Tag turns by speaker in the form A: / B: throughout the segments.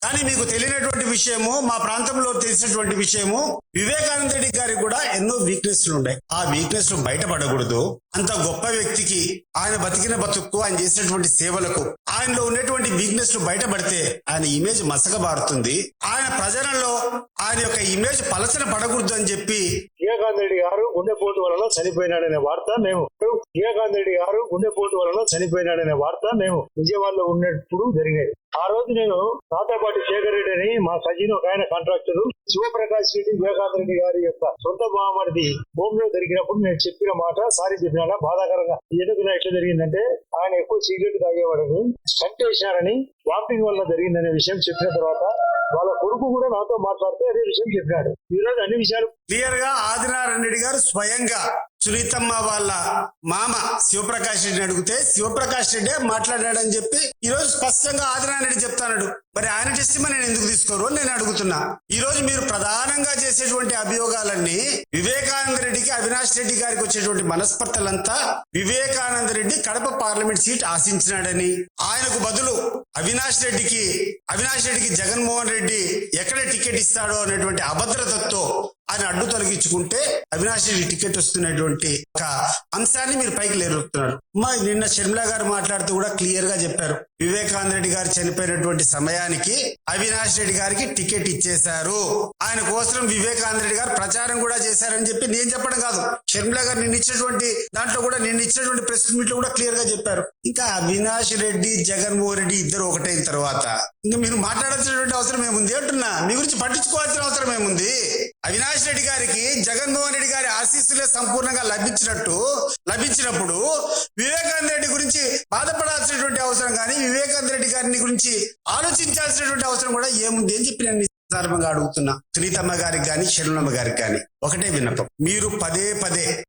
A: కానీ మీకు తెలియనటువంటి విషయము, మా ప్రాంతంలో తెలిసినటువంటి విషయము, వివేకానంద రెడ్డి గారికి కూడా ఎన్నో వీక్నెస్లు ఉన్నాయి. ఆ వీక్నెస్ బయటపడకూడదు. అంత గొప్ప వ్యక్తికి, ఆయన బతికిన బతుకు, ఆయన చేసినటువంటి సేవలకు ఆయనలో ఉన్నటువంటి వీక్నెస్ బయటపడితే ఆయన ఇమేజ్ మసకబారుతుంది. ఆయన ప్రజలలో ఆయన యొక్క ఇమేజ్ పలచన పడకూడదు అని చెప్పి
B: వివేకానంద రెడ్డి గారు గుండెపోటు వలన చనిపోయినాడనే వార్త మేము విజయవాడలో ఉన్నప్పుడు జరిగాయి. ఆ రోజు నేను నాతో పాటు శేఖర్ రెడ్డి అని మా సజీన్ ఒక ఆయన కాంట్రాక్టర్, శివప్రకాష్ రెడ్డి వివేకానంద రెడ్డి గారి యొక్క సొంత బామర్ది హోమ్ లో జరిగినప్పుడు నేను చెప్పిన మాట సారీ చెప్పినా బాధాకరంగా ఎందుకు ఎట్లా జరిగిందంటే, ఆయన ఎక్కువ సిగరెట్ తాగేవాడని, కంటేసినారని, వామిటింగ్ వల్ల జరిగిందనే విషయం చెప్పిన తర్వాత వాళ్ళ కొడుకు కూడా నాతో మాట్లాడితే అదే విషయం చెప్పాడు. ఈ రోజు అన్ని విషయాలు
A: క్లియర్ గా ఆదినారాయణ రెడ్డి గారు స్వయంగా సునీతమ్మ వాళ్ళ మామ శివప్రకాష్ రెడ్డిని అడిగితే శివప్రకాష్ రెడ్డి మాట్లాడాడని చెప్పి ఈ రోజు స్పష్టంగా ఆదినారాయణ రెడ్డి చెప్తాడు. మరి ఆయన టెస్టిమనీ నేను ఎందుకు తీసుకోరు నేను అడుగుతున్నా. ఈ రోజు మీరు ప్రధానంగా చేసేటువంటి అభియోగాలన్నీ వివేకానంద రెడ్డికి, అవినాష్ రెడ్డి గారికి వచ్చేటువంటి మనస్పర్ధలంతా వివేకానంద రెడ్డి కడప పార్లమెంట్ సీట్ ఆశించినాడని, ఆయనకు బదులు అవినాష్ రెడ్డికి జగన్మోహన్ రెడ్డి ఎక్కడ టికెట్ ఇస్తాడో అనేటువంటి అభద్రతతో ఆయన అడ్డు తొలగించుకుంటే అవినాష్ రెడ్డి టికెట్ వస్తున్నటువంటి ఒక అంశాన్ని మీరు పైకి లేరుతున్నారు. నిన్న షర్మిల గారు మాట్లాడుతూ కూడా క్లియర్ గా చెప్పారు, వివేకానంద రెడ్డి గారు చనిపోయినటువంటి సమయానికి అవినాష్ రెడ్డి గారికి టికెట్ ఇచ్చేశారు, ఆయన కోసం వివేకానంద రెడ్డి గారు ప్రచారం కూడా చేశారని చెప్పి నేను చెప్పడం కాదు, షర్మిల గారు నిన్న ఇచ్చినటువంటి ప్రెస్ మీట్ లో కూడా క్లియర్ గా చెప్పారు. ఇంకా అవినాష్ రెడ్డి, జగన్మోహన్ రెడ్డి ఇద్దరు ఒకటైన తర్వాత ఇంకా మీరు మాట్లాడాల్సినటువంటి అవసరం ఏముంది అంటున్నా. మీ గురించి పట్టించుకోవాల్సిన అవసరం ఏముంది? అవినాష్ రెడ్డి గారికి జగన్మోహన్ రెడ్డి గారి ఆశీస్సులే సంపూర్ణంగా లభించినప్పుడు వివేకానంద రెడ్డి గురించి బాధపడాల్సినటువంటి అవసరం కానీ, వివేకానంద రెడ్డి గారిని గురించి ఆలోచించాల్సినటువంటి అవసరం కూడా ఏముంది అని చెప్పి నేను సందర్భంగా అడుగుతున్నా. సునీతమ్మ గారికి కానీ, షర్మిలమ్మ గారికి కానీ ఒకటే విన్నపం, మీరు పదే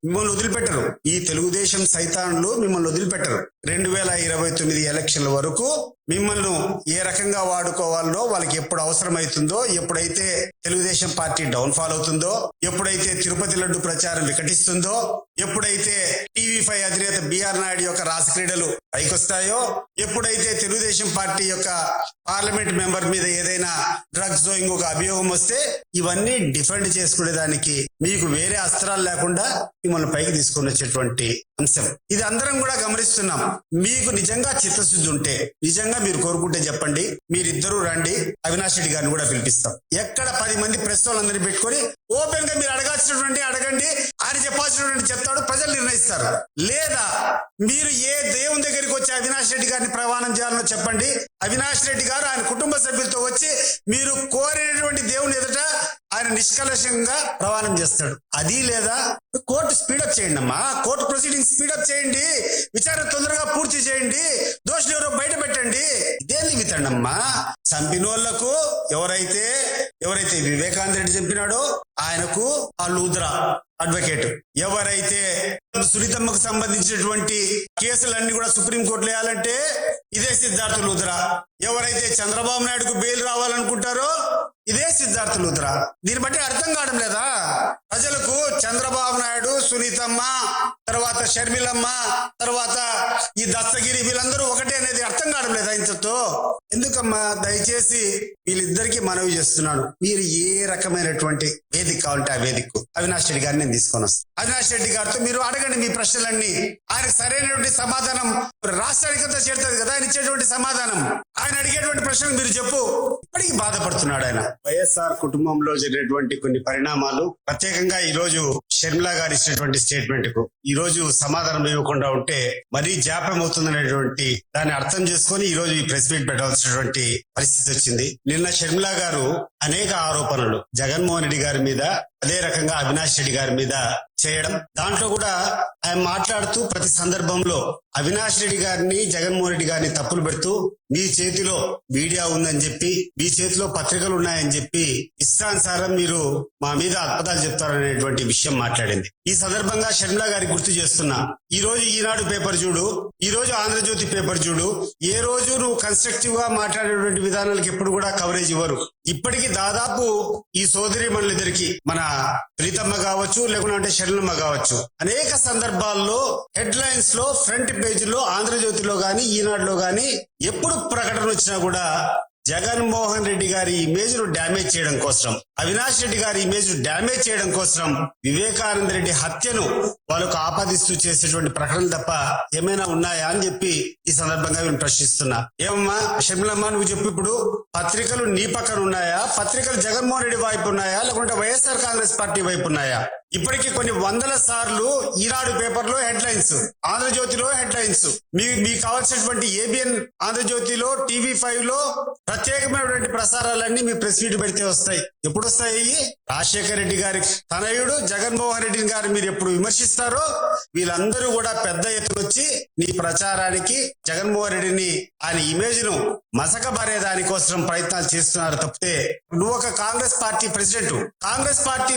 A: మిమ్మల్ని వదిలిపెట్టరు. ఈ తెలుగుదేశం సైతాన్లు మిమ్మల్ని వదిలిపెట్టరు. 2029 ఎలక్షన్ల వరకు మిమ్మల్ని ఏ రకంగా వాడుకోవాలో వాళ్ళకి ఎప్పుడు అవసరమవుతుందో, ఎప్పుడైతే తెలుగుదేశం పార్టీ డౌన్ ఫాల్ అవుతుందో, ఎప్పుడైతే తిరుపతి లడ్డు ప్రచారం వికటిస్తుందో, ఎప్పుడైతే TV5 అధినేత బిఆర్ నాయుడు యొక్క రాసక్రీడలు పైకొస్తాయో, ఎప్పుడైతే తెలుగుదేశం పార్టీ యొక్క పార్లమెంట్ మెంబర్ మీద ఏదైనా డ్రగ్స్ ఇంకొక అభియోగం వస్తే ఇవన్నీ డిఫెండ్ చేసుకునేదానికి మీకు వేరే అస్త్రాలు లేకుండా మిమ్మల్ని పైకి తీసుకొని వచ్చేటువంటి అంశం ఇది. అందరం కూడా గమనిస్తున్నాం. మీకు నిజంగా చిత్తశుద్ధి ఉంటే, నిజంగా మీరు కోరుకుంటే చెప్పండి, మీరిద్దరూ రండి, అవినాష్ రెడ్డి గారిని కూడా పిలిపిస్తాం. ఎక్కడ 10 మంది ప్రెస్ వాళ్ళందరినీ పెట్టుకొని ఓపెన్ గా మీరు అడగాల్సినటువంటి అడగండి, ఆయన చెప్పాల్సినటువంటి చెప్తాడు, ప్రజలు నిర్ణయిస్తారు. లేదా మీరు ఏ దేవుని దగ్గరికి వచ్చి అవినాష్ రెడ్డి గారిని ప్రమాణం చేయాలనో చెప్పండి, అవినాష్ రెడ్డి గారు ఆయన కుటుంబ సభ్యులతో వచ్చి మీరు కోరినటువంటి దేవుని ఎదుట ఆయన నిష్కలషంగా ప్రమాణం చేస్తాడు. అది లేదా కోర్టు స్పీడప్ చేయండి అమ్మా, కోర్టు ప్రొసీడింగ్ స్పీడప్ చేయండి, విచారణ తొందరగా పూర్తి చేయండి, దోషులు ఎవరో బయట పెట్టండి. ఇదేంది వితండమ్మా? చంపినోళ్లకు ఎవరైతే వివేకానంద రెడ్డి చంపినాడో ఆయనకు ఆ లూద్రా అడ్వకేట్, ఎవరైతే సునీతమ్మకు సంబంధించినటువంటి కేసులన్నీ కూడా సుప్రీంకోర్టులో వేయాలంటే ఇదే సిద్ధార్థ లూద్రా, ఎవరైతే చంద్రబాబు నాయుడుకు బెయిల్ రావాలనుకుంటారో ఇదే సిద్ధార్థ లూద్రా. దీన్ని బట్టి అర్థం కావడం లేదా ప్రజలకు? చంద్రబాబు నాయుడు, సునీతమ్మ, తర్వాత షర్మిలమ్మ, తర్వాత ఈ దస్తగిరి, వీళ్ళందరూ ఒకటే అనేది అర్థం కావడం లేదా ఇంతతో? ఎందుకమ్మా? దయచేసి వీళ్ళిద్దరికీ మనవి చేస్తున్నాను, మీరు ఏ రకమైనటువంటి వేదిక కావాలంటే ఆ వేదికకు అవినాష్ రెడ్డి గారిని నేను తీసుకొని వస్తాను. అవినాష్ రెడ్డి గారితో మీరు అడగండి మీ ప్రశ్నలన్నీ. ఆయనకు సరైనటువంటి సమాధానం రాష్ట్రానికంతా చేరుతుంది కదా ఆయన ఇచ్చేటువంటి సమాధానం. ఆయన అడిగేటువంటి ప్రశ్నలు మీరు చెప్పు. ఇప్పటికీ బాధపడుతున్నాడు ఆయన. వైఎస్ఆర్ కుటుంబంలో జరిగినటువంటి కొన్ని పరిణామాలు, ప్రత్యేకంగా ఈ రోజు షర్మిల గారు ఇచ్చినటువంటి స్టేట్మెంట్ కు ఈ రోజు సమాధానం ఇవ్వకుండా ఉంటే మరీ జాప్యం అవుతుందనేటువంటి దాన్ని అర్థం చేసుకొని ఈ రోజు ఈ ప్రెస్ మీట్ పెట్టాల్సినటువంటి పరిస్థితి వచ్చింది. నిన్న షర్మిల గారు అనేక ఆరోపణలు జగన్మోహన్ రెడ్డి గారి మీద, అదే రకంగా అవినాష్ రెడ్డి గారి మీద చేయడం, దాంట్లో కూడా ఆయన మాట్లాడుతూ ప్రతి సందర్భంలో అవినాష్ రెడ్డి గారిని, జగన్మోహన్ రెడ్డి గారిని తప్పులు పెడుతూ మీ చేతిలో మీడియా ఉందని చెప్పి, మీ చేతిలో పత్రికలు ఉన్నాయని చెప్పి ఇష్టానుసారం మీరు మా మీద అద్భుతాలు చెప్తారనేటువంటి విషయం మాట్లాడింది. ఈ సందర్భంగా షర్మిల గారికి గుర్తు చేస్తున్నా, ఈ రోజు ఈనాడు పేపర్ చూడు, ఈ రోజు ఆంధ్రజ్యోతి పేపర్ చూడు, ఏ రోజు నువ్వు కన్స్ట్రక్టివ్ గా మాట్లాడేటువంటి విధానాలకు ఎప్పుడు కూడా కవరేజ్ ఇవ్వరు. ఇప్పటికీ దాదాపు ఈ సోదరి మనులిద్దరికి, మన ప్రీతమ్మ కావచ్చు, లేకుంటే షర్మిలమ్మ కావచ్చు, అనేక సందర్భాల్లో హెడ్ లైన్స్ లో, ఫ్రంట్ పేజీలో, ఆంధ్రజ్యోతిలో గాని, ఈనాడులో గాని ఎప్పుడు ప్రకటన వచ్చినా కూడా జగన్మోహన్ రెడ్డి గారి ఇమేజ్ ను డ్యామేజ్ చేయడం కోసం, అవినాష్ రెడ్డి గారి ఇమేజ్ ను డ్యామేజ్ చేయడం కోసం వివేకానంద రెడ్డి హత్యను వాళ్ళకు ఆపాదిస్తూ చేసేటువంటి ప్రకటనలు తప్ప ఏమైనా ఉన్నాయా అని చెప్పి ఈ సందర్భంగా నేను ప్రశ్నిస్తున్నా. ఏమమ్మా షర్మిలమ్మ, నువ్వు చెప్పు, ఇప్పుడు పత్రికలు నీ పక్కన ఉన్నాయా, పత్రికలు జగన్మోహన్ రెడ్డి వైపు ఉన్నాయా, లేకుంటే వైఎస్ఆర్ కాంగ్రెస్ పార్టీ వైపు ఉన్నాయా? ఇప్పటికీ కొన్ని వందల సార్లు ఈనాడు పేపర్ లో హెడ్లైన్స్, ఆంధ్రజ్యోతిలో హెడ్లైన్స్, మీకు కావాల్సినటువంటి ఏబిఎన్ ఆంధ్రజ్యోతిలో, TV5 లో ప్రత్యేకమైనటువంటి ప్రసారాలన్నీ మీ ప్రెస్ మీట్ పెడితే వస్తాయి. ఎప్పుడు వస్తాయి? రాజశేఖర రెడ్డి గారి తనయుడు జగన్మోహన్ రెడ్డి గారు మీరు ఎప్పుడు విమర్శిస్తారో వీళ్ళందరూ కూడా పెద్ద ఎత్తున వచ్చి నీ ప్రచారానికి జగన్మోహన్ రెడ్డిని ఆయన ఇమేజ్ ను మసకబారే దానికోసం ప్రయత్నాలు చేస్తున్నారు తప్పితే, నువ్వు ఒక కాంగ్రెస్ పార్టీ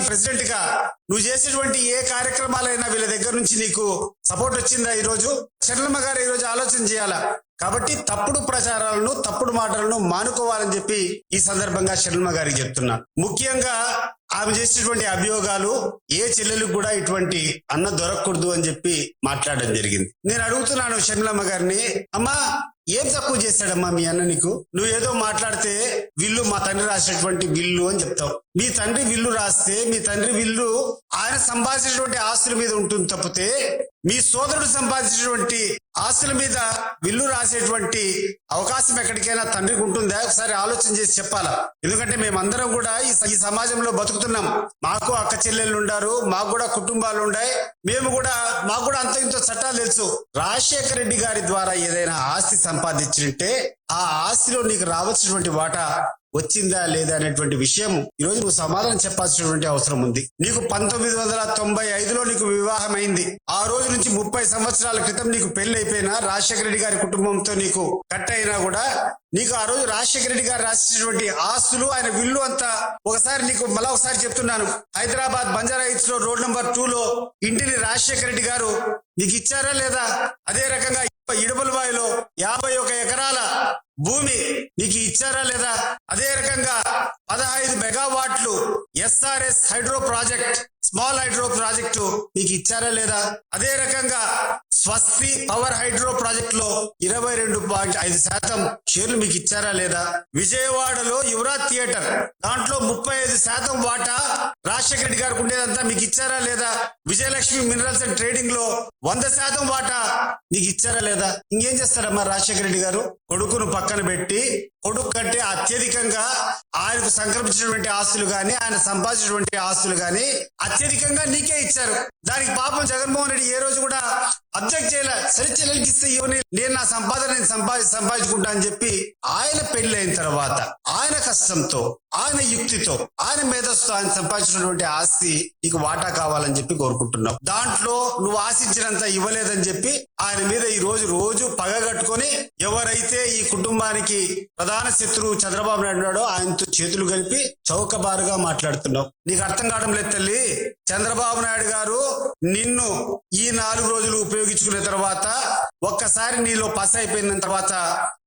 A: ప్రెసిడెంట్ గా నువ్వు చేసేటువంటి ఏ కార్యక్రమాలైనా వీళ్ళ దగ్గర నుంచి నీకు సపోర్ట్ వచ్చిందా? ఈ రోజు షర్మిలమ్మ గారు ఈ రోజు ఆలోచన చేయాలా. కాబట్టి తప్పుడు ప్రచారాలను, తప్పుడు మాటలను మానుకోవాలని చెప్పి ఈ సందర్భంగా షర్మిలమ్మ గారికి చెప్తున్నా. ముఖ్యంగా ఆమె చేసినటువంటి అభియోగాలు ఏ చెల్లెలకు కూడా ఇటువంటి అన్న దొరకకూడదు అని చెప్పి మాట్లాడడం జరిగింది. నేను అడుగుతున్నాను షర్మిలమ్మ గారిని, అమ్మా ఏం తక్కువ చేశాడమ్మా మీ అన్న నీకు? నువ్వు ఏదో మాట్లాడితే విల్లు మా తండ్రి రాసినటువంటి విల్లు అని చెప్తావు. మీ తండ్రి విల్లు రాస్తే మీ తండ్రి విల్లు ఆయన సంపాదించినటువంటి ఆస్తుల మీద ఉంటుంది తప్పితే మీ సోదరుడు సంపాదించినటువంటి ఆస్తుల మీద విల్లు రాసేటువంటి అవకాశం ఎక్కడికైనా తండ్రికి ఉంటుందా? ఒకసారి ఆలోచన చేసి చెప్పాలా. ఎందుకంటే మేమందరం కూడా ఈ సమాజంలో బతుకుతున్నాం. మాకు అక్క చెల్లెళ్ళు ఉండారు, మాకు కూడా కుటుంబాలు ఉన్నాయి, మాకు కూడా అంత ఇంత చట్టాలు తెలుసు. రాజశేఖర రెడ్డి గారి ద్వారా ఏదైనా ఆస్తి సంపాదించుంటే ఆ ఆస్తిలో నీకు రావాల్సినటువంటి వాటా వచ్చిందా లేదా అనేటువంటి విషయం ఈ రోజు నువ్వు సమాధానం చెప్పాల్సినటువంటి అవసరం ఉంది. నీకు 1995లో నీకు వివాహం అయింది. ఆ రోజు నుంచి 30 సంవత్సరాల క్రితం నీకు పెళ్లి అయిపోయినా, రాజశేఖర రెడ్డి గారి కుటుంబంతో నీకు కట్ అయినా కూడా నీకు ఆ రోజు రాజశేఖర రెడ్డి గారు రాసినటువంటి ఆస్తులు, ఆయన విల్లు అంతా ఒకసారి నీకు మళ్ళా ఒకసారి చెప్తున్నాను. హైదరాబాద్ బంజారా హిల్స్ లో రోడ్ నెంబర్ 2లో ఇంటిని రాజశేఖర రెడ్డి గారు నీకు ఇచ్చారా లేదా? అదే రకంగా ఇడుపులవాయిలో 51 ఎకరాల భూమి నీకు ఇచ్చారా లేదా? అదే రకంగా 15 మెగావాట్లు SRS hydro project, small hydro project మీకు ఇచ్చారా లేదా? అదే రకంగా స్వస్తి పవర్ హైడ్రో ప్రాజెక్ట్ లో 22.5% షేర్లు మీకు ఇచ్చారా లేదా? విజయవాడలో యువరాజ్ థియేటర్ దాంట్లో 35% వాటా రాజశేఖర రెడ్డి గారికి ఉండేదంతా మీకు ఇచ్చారా లేదా? విజయలక్ష్మి మినరల్స్ అండ్ ట్రేడింగ్ లో 100% వాటా మీకు ఇచ్చారా లేదా? ఇంకేం చేస్తారమ్మా రాజశేఖర రెడ్డి గారు? కొడుకును పక్కన పెట్టి కొడుకు కంటే అత్యధికంగా ఆయనకు సంక్రమించినటువంటి ఆస్తులు గాని, ఆయన సంపాదించినటువంటి ఆస్తులు గాని అత్యధికంగా నీకే ఇచ్చారు. దానికి పాపం జగన్మోహన్ రెడ్డి ఏ రోజు కూడా అబ్జెక్ట్ చేయలే. సరే చెల్లెలకి ఇస్తే ఇవన్నీ నేను నా సంపాదన నేను సంపాదించుకుంటా అని చెప్పి ఆయన పెళ్లి అయిన తర్వాత ఆయన కష్టంతో, ఆయన యుక్తితో, ఆయన మేధస్సుతో ఆయన సంపాదించినటువంటి ఆస్తి నీకు వాటా కావాలని చెప్పి కోరుకుంటున్నావు. దాంట్లో నువ్వు ఆశించినంత ఇవ్వలేదని చెప్పి ఆయన మీద ఈ రోజు పగగట్టుకొని ఎవరైతే ఈ కుటుంబానికి ప్రధాన శత్రువు చంద్రబాబు నాయుడు ఉన్నాడో ఆయనతో చేతులు కలిపి చౌకబారుగా మాట్లాడుతున్నావు. నీకు అర్థం కావడం లేదు తల్లి. చంద్రబాబు నాయుడు గారు నిన్ను ఈ 4 రోజులు ఉపయోగించుకున్న తర్వాత ఒక్కసారి నీలో పస అయిపోయిన తర్వాత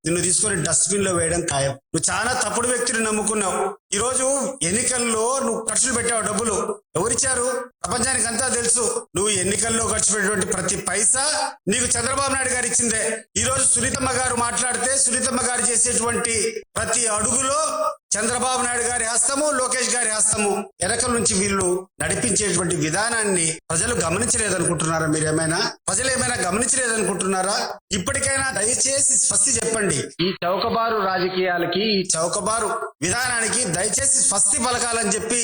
A: నిన్ను తీసుకొని డస్ట్బిన్ లో వేయడం ఖాయం. నువ్వు చాలా తప్పుడు వ్యక్తిని నమ్ముకున్నావు. ఈ రోజు ఎన్నికల్లో నువ్వు ఖర్చులు పెట్టావు. డబ్బులు ఎవరిచ్చారు? ప్రపంచానికి అంతా తెలుసు. నువ్వు ఎన్నికల్లో ఖర్చు పెట్టినటువంటి ప్రతి పైసా నీకు చంద్రబాబు నాయుడు గారు ఇచ్చిందే. ఈ రోజు సునీతమ్మ గారు మాట్లాడితే సునీతమ్మ గారు చేసేటువంటి ప్రతి అడుగులో చంద్రబాబు నాయుడు గారి హస్తము, లోకేష్ గారి హస్తము వెనకల నుంచి వీళ్ళు నడిపించేటువంటి విధానాన్ని ప్రజలు గమనించలేదనుకుంటున్నారా? ప్రజలు ఏమైనా గమనించలేదనుకుంటున్నారా? ఇప్పటికైనా దయచేసి స్వస్తి చెప్పండి. ఈ చౌకబారు రాజకీయాలకి, ఈ చౌకబారు విధానానికి దయచేసి స్వస్తి పలకాలని చెప్పి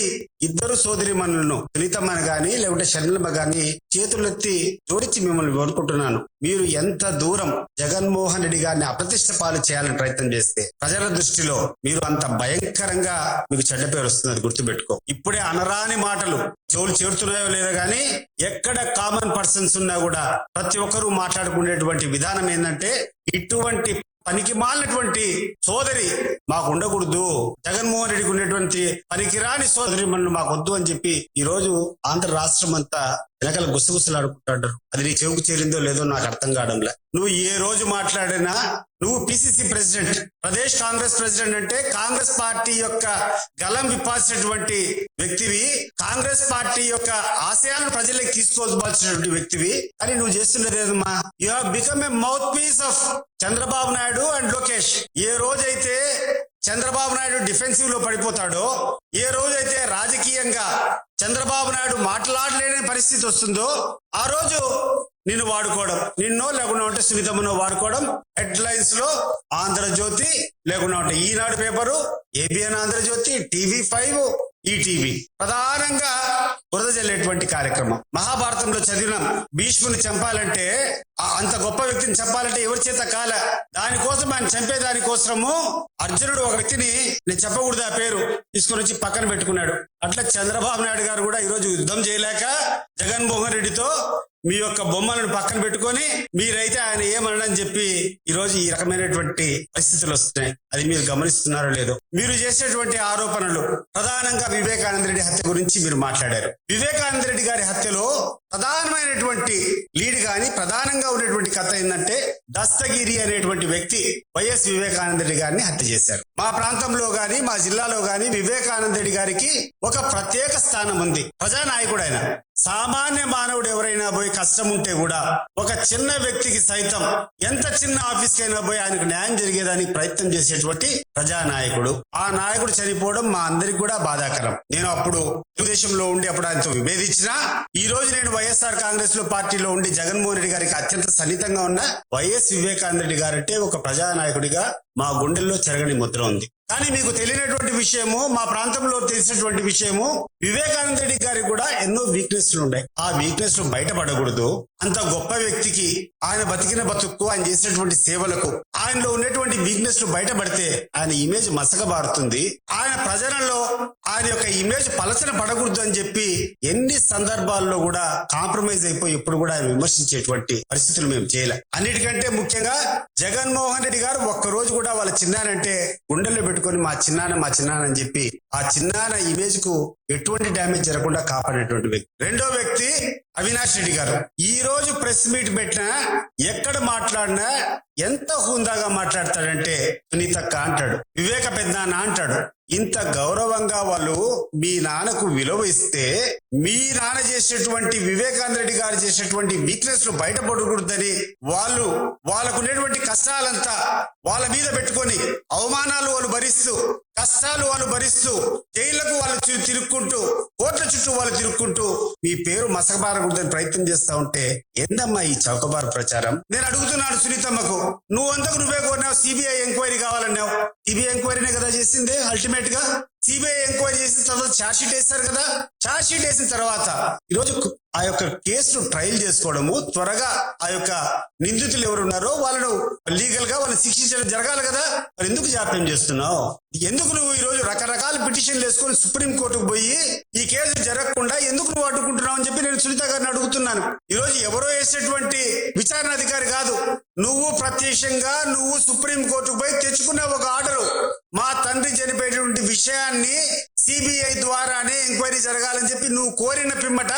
A: ఇద్దరు సోదరిమణులను సునీతమ్మని గాని లేకుంటే షర్మిలమ్మ గాని చేతులెత్తి జోడించి మిమ్మల్ని కోరుకుంటున్నాను. మీరు ఎంత దూరం జగన్మోహన్ రెడ్డి గారిని అప్రతిష్ట పాలు చేయాలని ప్రయత్నం చేస్తే ప్రజల దృష్టిలో మీరు అంత భయంకరంగా మీకు చెడ్డ పేరు వస్తున్నది గుర్తుపెట్టుకో. ఇప్పుడే అనరాని మాటలు చెవులు చేరుతున్నాయో లేదో గానీ ఎక్కడ కామన్ పర్సన్స్ ఉన్నా కూడా ప్రతి ఒక్కరూ మాట్లాడుకునేటువంటి విధానం ఏంటంటే ఇటువంటి పనికి మాలినటువంటి సోదరి మాకు ఉండకూడదు, జగన్మోహన్ రెడ్డికి ఉండేటువంటి పనికిరాని సోదరి మనల్ని మాకు వద్దు అని చెప్పి ఈ రోజు ఆంధ్ర రాష్ట్రం అంతా వెనకాల గుసగుసలాడుకుంటాడు. అది నీ చెవుకు చేరిందో లేదో నాకు అర్థం కావడంలే. నువ్వు ఏ రోజు మాట్లాడినా నువ్వు PCC president, Pradesh Congress president అంటే కాంగ్రెస్ పార్టీ యొక్క గలం విప్పాల్సినటువంటి వ్యక్తివి, కాంగ్రెస్ పార్టీ యొక్క ఆశయాలను ప్రజలకు తీసుకోవాల్సినటువంటి వ్యక్తివి. అని నువ్వు చేస్తున్నది ఏదమ్మా? You have become a mouthpiece of Chandrababu Naidu and Lokesh. ఏ రోజైతే చంద్రబాబు నాయుడు డిఫెన్సివ్ లో పడిపోతాడో, ఏ రోజైతే రాజకీయంగా చంద్రబాబు నాయుడు మాట్లాడలేని పరిస్థితి వస్తుందో ఆ రోజు నిన్ను వాడుకోవడం, నిన్నో లేకుండా ఉంటే సునీతమ్మనో వాడుకోవడం, హెడ్ లైన్స్ లో ఆంధ్రజ్యోతి లేకుండా ఉంటే Eenadu paper, ABN Andhra Jyothi, TV5, ETV ప్రధానంగా బురద జల్లేటువంటి కార్యక్రమం. మహాభారతంలో చదివిన భీష్ముని చంపాలంటే, అంత గొప్ప వ్యక్తిని చంపాలంటే ఎవరి చేత కాల, దానికోసం ఆయన చంపేదానికోసము అర్జునుడు ఒక వ్యక్తిని, నేను చెప్పకూడదు ఆ పేరు, తీసుకుని వచ్చి పక్కన పెట్టుకున్నాడు. అట్లా చంద్రబాబు నాయుడు గారు కూడా ఈరోజు యుద్ధం చేయలేక జగన్మోహన్ రెడ్డితో మీ యొక్క బొమ్మలను పక్కన పెట్టుకొని మీరైతే ఆయన ఏమనని చెప్పి ఈరోజు ఈ రకమైనటువంటి పరిస్థితులు వస్తున్నాయి. అది మీరు గమనిస్తున్నారో లేదో. మీరు చేసేటువంటి ఆరోపణలు ప్రధానంగా వివేకానంద రెడ్డి హత్య గురించి మీరు మాట్లాడారు. వివేకానంద రెడ్డి గారి హత్యలో ప్రధానమైనటువంటి లీడ్ గాని ప్రధానంగా ఉన్నటువంటి కథ ఏంటంటే, దస్తగిరి అనేటువంటి వ్యక్తి వైఎస్ వివేకానంద రెడ్డి గారిని హత్య చేశారు. మా ప్రాంతంలో గాని మా జిల్లాలో గాని వివేకానంద రెడ్డి గారికి ఒక ప్రత్యేక స్థానం ఉంది. ప్రజానాయకుడు ఆయన. సామాన్య మానవుడు ఎవరైనా పోయి కష్టం ఉంటే కూడా ఒక చిన్న వ్యక్తికి సైతం, ఎంత చిన్న ఆఫీస్కి అయినా పోయి ఆయనకు న్యాయం జరిగేదానికి ప్రయత్నం చేసేటువంటి ప్రజానాయకుడు. ఆ నాయకుడు చనిపోవడం మా అందరికి కూడా బాధాకరం. నేను అప్పుడు తెలుగుదేశంలో ఉండి అప్పుడు ఆయనతో విభేదించినా, ఈ రోజు నేను వైఎస్ఆర్ కాంగ్రెస్ లో పార్టీలో ఉండి జగన్మోహన్ రెడ్డి గారికి అత్యంత సన్నిహితంగా ఉన్న వైఎస్ వివేకానంద రెడ్డి గారంటే ఒక ప్రజానాయకుడిగా మా గుండెల్లో చెరగని ముద్ర ఉంది. కానీ మీకు తెలియనటువంటి విషయము, మా ప్రాంతంలో తెలిసినటువంటి విషయము, వివేకానంద రెడ్డి గారికి కూడా ఎన్నో వీక్నెస్లు ఉన్నాయి. ఆ వీక్నెస్ బయటపడకూడదు. అంత గొప్ప వ్యక్తికి ఆయన బతికిన బతుక్కు, ఆయన చేసినటువంటి సేవలకు ఆయనలో ఉన్నటువంటి వీక్నెస్ బయటపడితే ఆయన ఇమేజ్ మసకబారుతుంది. ఆయన ప్రజలలో ఆయన యొక్క ఇమేజ్ పలచన పడకూడదు అని చెప్పి ఎన్ని సందర్భాల్లో కూడా కాంప్రమైజ్ అయిపోయి ఎప్పుడు కూడా ఆయన విమర్శించేటువంటి పరిస్థితులు మేము చేయలేం. అన్నిటికంటే ముఖ్యంగా జగన్మోహన్ రెడ్డి గారు ఒక్కరోజు కూడా వాళ్ళ చిన్నానంటే గుండెల్లో పెట్టుకొని మా చిన్నాన్న అని చెప్పి ఆ చిన్నాన్న ఇమేజ్ కు ఎటువంటి డ్యామేజ్ జరగకుండా కాపాడేటువంటి వ్యక్తి. రెండో వ్యక్తి అవినాష్ రెడ్డి గారు. ఈ రోజు ప్రెస్ మీట్ పెట్టినా, ఎక్కడ మాట్లాడినా ఎంత హుందాగా మాట్లాడతాడంటే, సునీతక్క అంటాడు, వివేక పెద్దనాన్న అంటాడు. ఇంత గౌరవంగా వాళ్ళు మీ నాన్నకు విలువ ఇస్తే, మీ నాన్న చేసేటువంటి వివేకానంద రెడ్డి గారు చేసేటువంటి వీక్నెస్ లు బయటపడకూడదని వాళ్ళకు ఉండేటువంటి కష్టాలంతా వాళ్ళ మీద పెట్టుకొని, అవమానాలు వాళ్ళు భరిస్తూ, కష్టాలు వాళ్ళు భరిస్తూ, జైళ్లకు వాళ్ళు తిరుక్కుంటూ, కోట్ల చుట్టూ వాళ్ళు తిరుక్కుంటూ మీ పేరు మసకబారకూడదని ప్రయత్నం చేస్తా ఉంటే ఏందమ్మా ఈ చౌకబారు ప్రచారం? నేను అడుగుతున్నాను సునీతమ్మకు, నువ్వే కోరినావు సిబిఐ ఎంక్వైరీ కావాలన్నావు. సిబిఐ ఎంక్వైరీనే కదా చేసింది. అల్టిమేట్ గా సిబిఐ ఎంక్వైరీ చేసిన తర్వాత ఛార్జ్ షీట్ వేస్తారు కదా. ఛార్జ్ షీట్ వేసిన తర్వాత ఈరోజు ఆ యొక్క కేసును ట్రయల్ చేసుకోవడము, త్వరగా ఆ యొక్క నిందితులు ఎవరున్నారో వాళ్ళను లీగల్ గా వాళ్ళని శిక్షించడం జరగాలి కదా. మరి ఎందుకు జాప్యం చేస్తున్నావు? ఎందుకు నువ్వు ఈ రోజు రకరకాల పిటిషన్లు వేసుకొని సుప్రీం కోర్టుకు పోయి ఈ కేసు జరగకుండా ఎందుకు నువ్వు అడ్డుకుంటున్నావు అని చెప్పి నేను సునీత గారిని అడుగుతున్నాను. ఈ రోజు ఎవరో వేసేటువంటి విచారణ అధికారి కాదు, నువ్వు ప్రత్యక్షంగా నువ్వు సుప్రీం కోర్టుకు పోయి తెచ్చుకున్న ఒక ఆర్డరు, మా తండ్రి చనిపోయేటువంటి విషయాన్ని సిబిఐ ద్వారానే ఎంక్వైరీ జరగాలని చెప్పి నువ్వు కోరిన పిమ్మట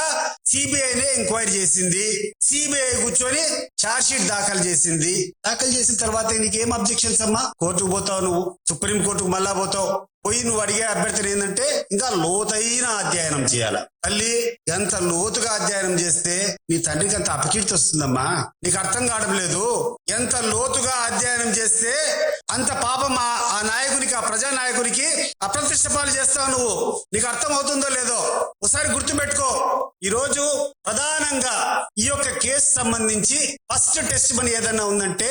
A: సిబిఐనే ఎంక్వైరీ చేసింది. సిబిఐ కూర్చొని ఛార్జ్ షీట్ దాఖలు చేసింది. దాఖలు చేసిన తర్వాత నీకేం అబ్జెక్షన్స్ అమ్మా? కోర్టుకు పోతావు, నువ్వు సుప్రీం కోర్టుకు మళ్ళా పోతావు. పోయి నువ్వు అడిగే అభ్యర్థులు ఏంటంటే ఇంకా లోతైన అధ్యయనం చేయాల. తల్లి, ఎంత లోతుగా అధ్యయనం చేస్తే నీ తండ్రికి అంత అపకీర్తి వస్తుందమ్మా. నీకు అర్థం కావడం లేదు. ఎంత లోతుగా అధ్యయనం చేస్తే అంత పాపం ఆ నాయకునికి, ఆ ప్రజా నాయకునికి అప్రతిష్ట పాలు చేస్తావు నువ్వు. నీకు అర్థం అవుతుందో లేదో ఒకసారి గుర్తుపెట్టుకో. ఈ రోజు ప్రధానంగా ఈ యొక్క కేసు సంబంధించి ఫస్ట్ టెస్ట్ మనీ ఏదన్నా ఉందంటే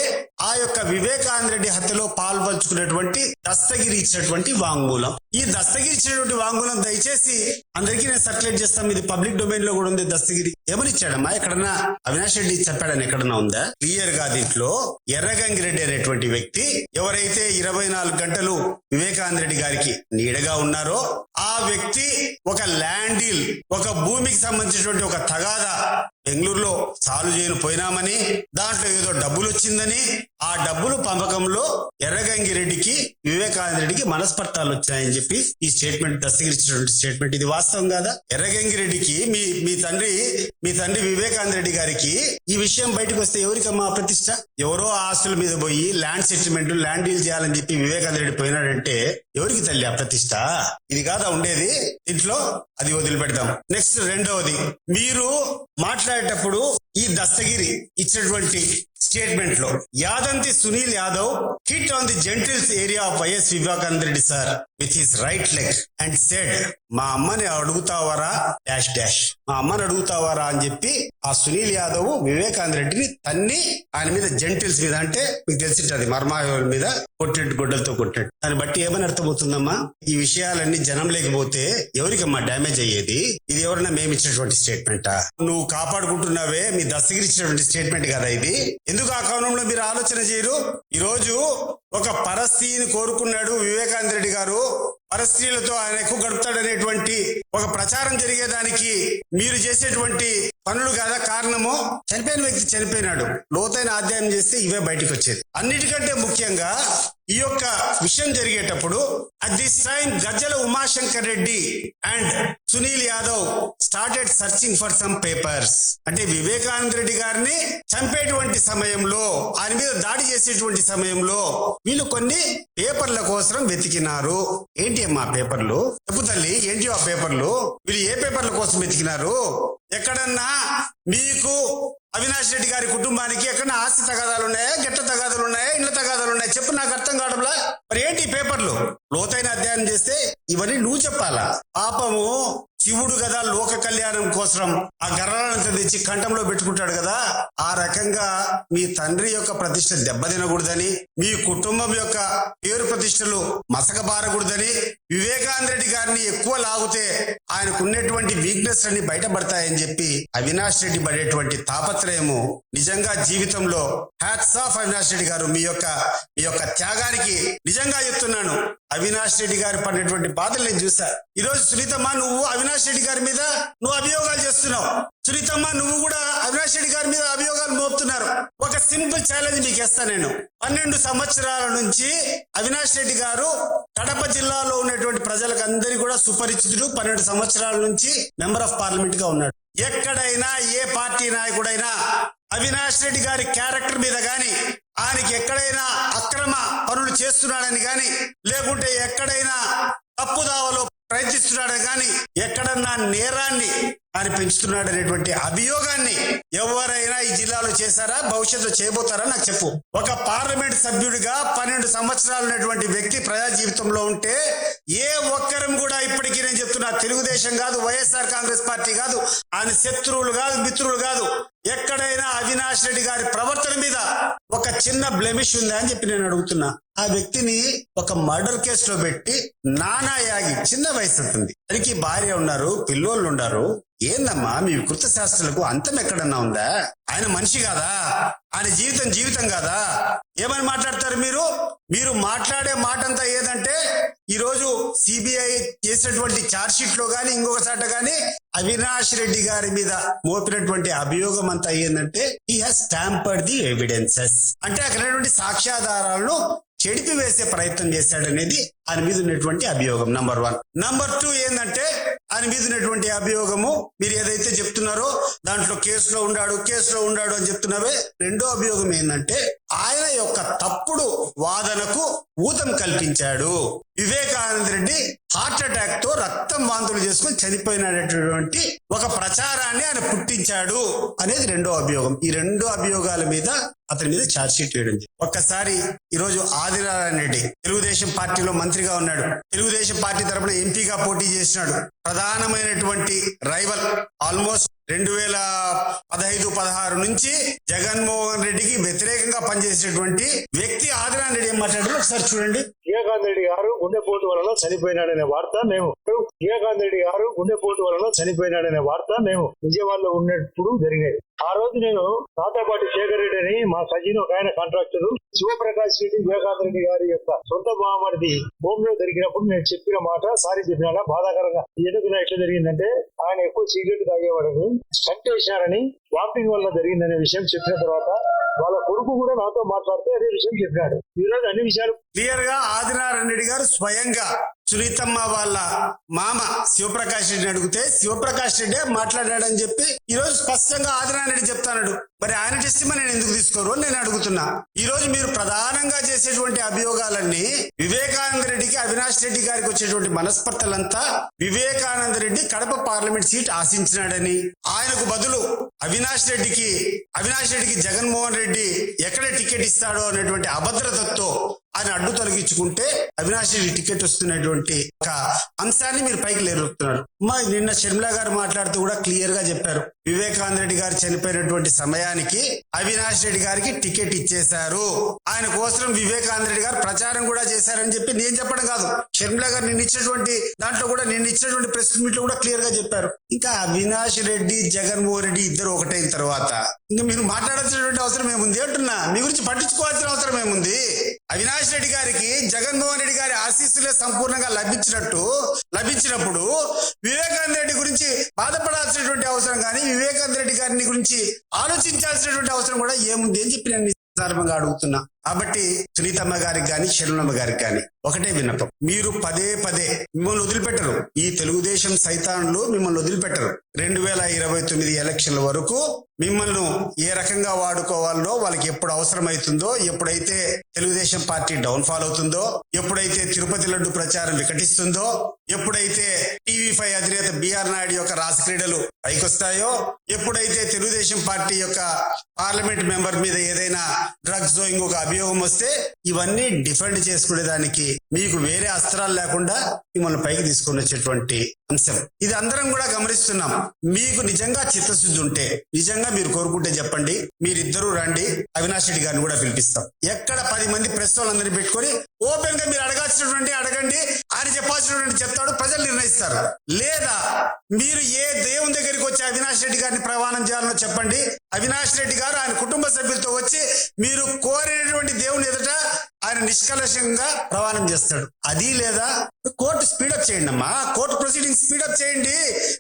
A: ఆ యొక్క వివేకానంద రెడ్డి హత్యలో పాల్పంచుకున్నటువంటి దస్తగిరి ఇచ్చినటువంటి వాంగ్మూలం. ఈ దస్తగిరి ఇచ్చినటువంటి వాంగ్మూలం దయచేసి అందరికీ నేను సర్క్యులేట్ చేస్తాం. ఇది పబ్లిక్ డొమైన్ లో కూడా ఉంది. దస్తగిరి ఏమని ఇచ్చాడమ్మా? ఎక్కడన్నా అవినాష్ రెడ్డి చెప్పాడని ఎక్కడన్నా ఉందా? క్లియర్ గా దీంట్లో ఎర్రగంగిరెడ్డి అనేటువంటి వ్యక్తి ఎవరైతే 24 గంటలు వివేకానంద రెడ్డి గారికి నీడగా ఉన్నారో ఆ వ్యక్తి ఒక ల్యాండ్ డీల్, ఒక భూమికి సంబంధించినటువంటి ఒక తగాదా బెంగళూరులో సాల్వ్ చేయను పోయినామని, దాంట్లో ఏదో డబ్బులు వచ్చిందని, ఆ డబ్బులు పంపకంలో ఎర్రగంగిరెడ్డికి వివేకానంద రెడ్డికి మనస్పర్ధాలు వచ్చాయని చెప్పి ఈ స్టేట్మెంట్ దస్తగిరిచ్చినటువంటి స్టేట్మెంట్. ఇది వాస్తవం కాదా? ఎర్రగంగిరెడ్డికి మీ తండ్రి వివేకానంద రెడ్డి గారికి ఈ విషయం బయటకు వస్తే ఎవరికమ్మా ప్రతిష్ట? ఎవరో ఆస్తుల మీద పోయి ల్యాండ్ సెటిల్మెంట్, ల్యాండ్ డీల్ చేయాలని చెప్పి వివేకానంద రెడ్డి పోయినాడంటే ఎవరికి తల్లి అప్రతిష్ట? ఇది కాదా ఉండేది దీంట్లో? అది వదిలిపెడదాం. నెక్స్ట్ రెండవది, మీరు మాట్లాడేటప్పుడు ఈ దస్తగిరి ఇచ్చినటువంటి స్టేట్మెంట్ లో యాదంతి Sunil Yadav hit on the genitals area of YS Vivekananda Reddy sir with his right leg and said, మా అమ్మని అడుగుతావారా డాష్ డాష్, మా అమ్మని అడుగుతావారా అని చెప్పి ఆ సునీల్ యాదవ్ వివేకానంద రెడ్డిని తన్ని ఆయన మీద జెంటిల్స్ మీద, అంటే మీకు తెలిసింటది మర్మాయుల మీద కొట్టేట్టు గొడ్డలతో కొట్టాడు. దాన్ని బట్టి ఏమని అర్థమవుతుందమ్మా, ఈ విషయాలన్నీ జనం లేకపోతే ఎవరికమ్మా డ్యామేజ్ అయ్యేది? ఇది ఎవరైనా మేము ఇచ్చినటువంటి స్టేట్మెంటా? నువ్వు కాపాడుకుంటున్నావే మీ దస్తగిరి ఇచ్చినటువంటి స్టేట్మెంట్ కదా ఇది. ఎందుకు ఆ కోణంలో మీరు ఆలోచన చేయరు? ఈ రోజు ఒక పరస్త్రీని కోరుకున్నాడు వివేకానంద రెడ్డి గారు, పరస్త్రీలతో ఆయన ఎక్కువ గడుపుతాడనేటువంటి ఒక ప్రచారం జరిగేదానికి మీరు చేసేటువంటి పనులు కాదా కారణము? చనిపోయిన వ్యక్తి చనిపోయినాడు, లోతైన అధ్యయనం చేస్తే ఇవే బయటకు వచ్చేది. అన్నిటికంటే ముఖ్యంగా ఈ యొక్క విషయం జరిగేటప్పుడు at this time Gajjala Umashankar Reddy and Sunil Yadav started searching for some papers. అంటే వివేకానంద రెడ్డి గారిని చంపేటువంటి సమయంలో, ఆయన మీద దాడి చేసేటువంటి సమయంలో వీళ్ళు కొన్ని పేపర్ల కోసం వెతికినారు. ఏంటి అమ్మా పేపర్లు? చెప్పు తల్లి, ఏంటి ఆ పేపర్లు? వీళ్ళు ఏ పేపర్ల కోసం వెతికినారు? ఎక్కడన్నా మీకు అవినాష్ రెడ్డి గారి కుటుంబానికి ఎక్కడన్నా ఆస్తి తగాదాలు ఉన్నాయా, గెట్ట తగాదాలు ఉన్నాయా, ఇండ్ల తగాదాలు ఉన్నాయా? చెప్పు, నాకు అర్థం కావడంలా. మరి ఏంటి పేపర్లు? లోతైన అధ్యయనం చేస్తే ఇవన్నీ నువ్వు చెప్పాలా? పాపము శివుడు కదా లోక కళ్యాణం కోసం ఆ గర్రాలను తెచ్చి కంఠంలో పెట్టుకుంటాడు కదా, ఆ రకంగా మీ తండ్రి యొక్క ప్రతిష్ట దెబ్బతినకూడదని, మీ కుటుంబం యొక్క పేరు ప్రతిష్టలు మసకబారకూడదని, వివేకానంద రెడ్డి గారిని ఎక్కువ లాగితే ఆయనకున్నటువంటి వీక్నెస్ అన్ని బయటపడతాయని చెప్పి అవినాష్ రెడ్డి పడేటువంటి తాపత్రయము నిజంగా జీవితంలో హ్యాట్స్ ఆఫ్ అవినాష్ రెడ్డి గారు. మీ యొక్క త్యాగానికి నిజంగా చెప్తున్నాను. అవినాష్ రెడ్డి గారు పడినటువంటి బాధలు నేను చూసా. ఈ రోజు సునీతమ్మ, నువ్వు అవినాష్ రెడ్డి గారి మీద నువ్వు అభియోగాలు చేస్తున్నావు. సునీతమ్మ, నువ్వు కూడా అవినాష్ రెడ్డి గారి మీద అభియోగాలు మోపుతున్నారు. ఒక సింపుల్ ఛాలెంజ్ మీకు ఇస్తా నేను. 12 సంవత్సరాల నుంచి అవినాష్ రెడ్డి గారు కడప జిల్లాలో ఉన్నటువంటి ప్రజలకు అందరికీ కూడా సుపరిచితుడు. 12 సంవత్సరాల నుంచి మెంబర్ ఆఫ్ పార్లమెంట్ గా ఉన్నాడు. ఎక్కడైనా ఏ పార్టీ నాయకుడైనా అవినాష్ రెడ్డి గారి క్యారెక్టర్ మీద గాని, ఆయనకి ఎక్కడైనా అక్రమ పనులు చేస్తున్నాడని గాని, లేకుంటే ఎక్కడైనా తప్పుదావలో ప్రయత్నిస్తున్నాడని గాని, ఎక్కడన్నా నేరాన్ని ఆయన పెంచుతున్నాడనేటువంటి అభియోగాన్ని ఎవరైనా ఈ జిల్లాలో చేశారా? భవిష్యత్తులో చేయబోతారా? నాకు చెప్పు. ఒక పార్లమెంట్ సభ్యుడిగా 12 సంవత్సరాలు ఉన్నటువంటి వ్యక్తి ప్రజా జీవితంలో ఉంటే ఏ ఒక్కరం కూడా ఇప్పటికీ నేను చెప్తున్నా, తెలుగుదేశం కాదు, వైఎస్ఆర్ కాంగ్రెస్ పార్టీ కాదు, ఆయన శత్రువులు కాదు, మిత్రులు కాదు, ఎక్కడైనా అవినాష్ రెడ్డి గారి ప్రవర్తన మీద ఒక చిన్న బ్లెమిష్ ఉందా అని చెప్పి నేను అడుగుతున్నా. ఆ వ్యక్తిని ఒక మర్డర్ కేసులో పెట్టి నానా యాగి, చిన్న వయసు ఉంటుంది, తనకి భార్య ఉన్నారు, పిల్లోళ్ళు ఉన్నారు. ఏందమ్మా మీ వికృత శాస్త్రాలకు అంతం ఎక్కడన్నా ఉందా? ఆయన మనిషి కాదా? ఆయన జీవితం కాదా? ఏమని మాట్లాడతారు మీరు మాట్లాడే మాటంతా ఏదంటే, ఈ రోజు సిబిఐ చేసినటువంటి ఛార్జ్ షీట్ లో గాని, ఇంకొకసాట గాని అవినాష్ రెడ్డి గారి మీద మోపినటువంటి అభియోగం అంతా ఏంటంటే, he has tampered the evidences. అంటే అక్కడ సాక్ష్యాధారాలను చెడిపి వేసే ప్రయత్నం చేశాడనేది ఆయన మీద ఉన్నటువంటి అభియోగం నంబర్ 1. నంబర్ 2 ఏంటంటే, ఆయన మీద ఉన్నటువంటి అభియోగము మీరు ఏదైతే చెప్తున్నారో దాంట్లో కేసులో ఉండాడు అని చెప్తున్నావే. రెండో అభియోగం ఏంటంటే, ఆయన యొక్క తప్పుడు వాదనకు ఊతం కల్పించాడు. వివేకానంద రెడ్డి హార్ట్ అటాక్ తో రక్తం వాంతులు చేసుకుని చనిపోయినటువంటి ఒక ప్రచారాన్ని ఆయన పుట్టించాడు అనేది రెండో అభియోగం. ఈ 2 అభియోగాల మీద అతని మీద ఛార్జ్ షీట్ వేయడం. ఒక్కసారి ఈ రోజు ఆదినారాయణ రెడ్డి తెలుగుదేశం పార్టీలో మంత్రిగా ఉన్నాడు, తెలుగుదేశం పార్టీ తరపున ఎంపీగా పోటీ చేసినాడు. ప్రధానమైనటువంటి రైవల్ ఆల్మోస్ట్ 2015-16 నుంచి జగన్మోహన్ రెడ్డికి వ్యతిరేకంగా పనిచేసేటువంటి వ్యక్తి ఆదినారాయణ రెడ్డి ఏం మాట్లాడారు ఒకసారి చూడండి.
B: వివేకానంద రెడ్డి గారు గుండెపోటు వలన చనిపోయినాడనే వార్త మేము విజయవాడలో ఉన్నప్పుడు జరిగాయి. ఆ రోజు నేను నాతోపాటి శేఖర్ రెడ్డి అని మా సజీన్ ఒక ఆయన కాంట్రాక్టర్, శివప్రకాష్ రెడ్డి వివేకానంద రెడ్డి గారి యొక్క సొంత బావమరిది హోమ్ లో దొరికినప్పుడు నేను చెప్పిన మాట సారీ చెప్పినా బాధాకరంగా. ఎందుకు ఎట్లా జరిగిందంటే, ఆయన ఎక్కువ సిగరెట్ తాగేవాడని, కంటేసినారని, వామిటింగ్ వల్ల జరిగిందనే విషయం చెప్పిన తర్వాత వాళ్ళ కొడుకు కూడా నాతో మాట్లాడితే అదే విషయం చెప్పాడు. ఈ రోజు అన్ని విషయాలు
A: క్లియర్ గా ఆదినారాయణ రెడ్డి గారు స్వయంగా సునీతమ్మ వాళ్ళ మామ శివప్రకాష్ రెడ్డిని అడిగితే శివప్రకాష్ రెడ్డి మాట్లాడాడని చెప్పి ఈ రోజు స్పష్టంగా ఆదినారాయణ రెడ్డి చెప్తాడు. మరి ఆయన టెస్టిమనీ నేను ఎందుకు తీసుకోరు అని నేను అడుగుతున్నా. ఈ రోజు మీరు ప్రధానంగా చేసేటువంటి అభియోగాలన్నీ వివేకానంద రెడ్డికి, అవినాష్ రెడ్డి గారికి వచ్చేటువంటి మనస్పర్ధలంతా వివేకానంద రెడ్డి కడప పార్లమెంట్ సీట్ ఆశించినాడని, ఆయనకు బదులు అవినాష్ రెడ్డికి జగన్మోహన్ రెడ్డి ఎక్కడ టికెట్ ఇస్తాడో అనేటువంటి అభద్రతతో ఆయన అడ్డు తొలగించుకుంటే అవినాష్ రెడ్డి టికెట్ వస్తున్నటువంటి ఒక అంశాన్ని మీరు పైకి లేరుతున్నారు. నిన్న షర్మిల గారు మాట్లాడుతూ కూడా క్లియర్ గా చెప్పారు, వివేకానంద రెడ్డి గారు చనిపోయినటువంటి సమయానికి అవినాష్ రెడ్డి గారికి టికెట్ ఇచ్చేశారు, ఆయన కోసం వివేకానంద రెడ్డి గారు ప్రచారం కూడా చేశారని చెప్పి నేను చెప్పడం కాదు, షర్మిల గారు నిన్న ఇచ్చినటువంటి దాంట్లో కూడా, నిన్న ఇచ్చినటువంటి ప్రెస్ మీట్ లో కూడా క్లియర్ గా చెప్పారు. ఇంకా అవినాష్ రెడ్డి, జగన్మోహన్ రెడ్డి ఇద్దరు ఒకటైన తర్వాత ఇంకా మీరు మాట్లాడాల్సినటువంటి అవసరం ఏముంది అంటున్నా, మీ గురించి పట్టించుకోవాల్సిన అవసరం ఏముంది? అవినాష్ రెడ్డి గారికి జగన్మోహన్ రెడ్డి గారి ఆశీస్సులే సంపూర్ణంగా లభించినప్పుడు వివేకానంద రెడ్డి గురించి బాధపడాల్సినటువంటి అవసరం కానీ, వివేకానంద రెడ్డి గారిని గురించి ఆలోచించాల్సినటువంటి అవసరం కూడా ఏముంది అని చెప్పి నేను సందర్భంగా అడుగుతున్నా. కాబట్టి సునీతమ్మ గారికి కానీ, శరణమ్మ గారికి కానీ ఒకటే విన్నపం, మీరు పదే మిమ్మల్ని వదిలిపెట్టరు, ఈ తెలుగుదేశం సైతాన్లు మిమ్మల్ని వదిలిపెట్టరు. 2029 ఎలక్షన్ల వరకు మిమ్మల్ని ఏ రకంగా వాడుకోవాలో వాళ్ళకి ఎప్పుడు అవసరమవుతుందో, ఎప్పుడైతే తెలుగుదేశం పార్టీ డౌన్ ఫాల్ అవుతుందో, ఎప్పుడైతే తిరుపతి లడ్డు ప్రచారం వికటిస్తుందో, ఎప్పుడైతే TV5 అధినేత బిఆర్ నాయుడు యొక్క రాసక్రీడలు పైకొస్తాయో, ఎప్పుడైతే తెలుగుదేశం పార్టీ యొక్క పార్లమెంట్ మెంబర్ మీద ఏదైనా డ్రగ్స్ ఇంకొక అభియోగం వస్తే ఇవన్నీ డిఫెండ్ చేసుకునేదానికి మీకు వేరే అస్త్రాలు లేకుండా మిమ్మల్ని పైకి తీసుకొని వచ్చేటువంటి అంశం ఇది. అందరం కూడా గమనిస్తున్నాం. మీకు నిజంగా చిత్తశుద్ధి ఉంటే, నిజంగా మీరు కోరుకుంటే చెప్పండి, మీరిద్దరూ రండి, అవినాష్ రెడ్డి గారిని కూడా పిలిపిస్తాం. ఎక్కడ 10 మంది ప్రెస్ వాళ్ళందరినీ పెట్టుకొని ఓపెన్ గా మీరు అడగాల్సినటువంటి అడగండి, ఆయన చెప్పాల్సినటువంటి చెప్తాడు, ప్రజలు నిర్ణయిస్తారు. లేదా మీరు ఏ దేవుని దగ్గరికి వచ్చి అవినాష్ రెడ్డి గారిని ప్రమాణం చేయాలనో చెప్పండి, అవినాష్ రెడ్డి గారు ఆయన కుటుంబ సభ్యులతో వచ్చి మీరు కోరినటువంటి దేవుని ఎదుట ఆయన నిష్కలషంగా ప్రమాణం చేస్తాడు. అది లేదా కోర్టు స్పీడప్ చేయండి అమ్మా, కోర్టు ప్రొసీడింగ్ స్పీడప్ చేయండి,